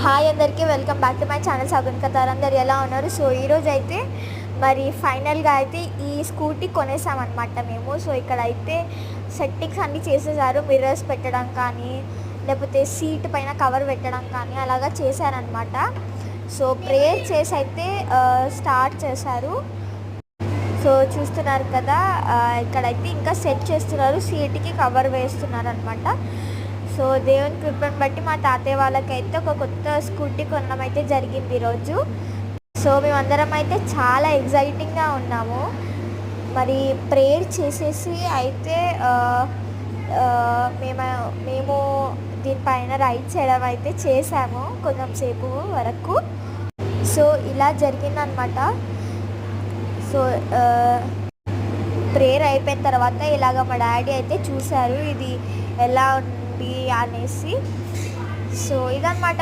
Hi అందరికీ, welcome back to my channel Sagun Kathar. అందరు ఎలా ఉన్నారు? సో ఈరోజు అయితే మరి ఫైనల్గా అయితే ఈ స్కూటీ కొనేసామన్నమాట మేము. సో ఇక్కడైతే సెట్టింగ్స్ అన్నీ చేసేసారు. మిర్రర్స్ పెట్టడం కానీ, లేకపోతే సీట్ పైన కవర్ పెట్టడం కానీ అలాగా చేశారనమాట. సో ప్రేయర్ చేసి అయితే స్టార్ట్ చేశారు. సో చూస్తున్నారు కదా, ఇక్కడైతే ఇంకా సెట్ చేస్తున్నారు, సీట్కి కవర్ వేస్తున్నారు అనమాట. సో దేవుని కృపను బట్టి మా తాతయ్య వాళ్ళకైతే ఒక కొత్త స్కూటీ కొనడం అయితే జరిగింది ఈరోజు. సో మేమందరం అయితే చాలా ఎగ్జైటింగ్గా ఉన్నాము. మరి ప్రేయర్ చేసేసి అయితే మేము దీనిపైన రైడ్ చేయడం అయితే చేసాము కొంచెం సేపు వరకు. సో ఇలా జరిగిందనమాట. సో ప్రేయర్ అయిపోయిన తర్వాత ఇలాగ మా డాడీ అయితే చూశారు ఇది ఎలా ఉంది అనేసి. సో ఇదన్నమాట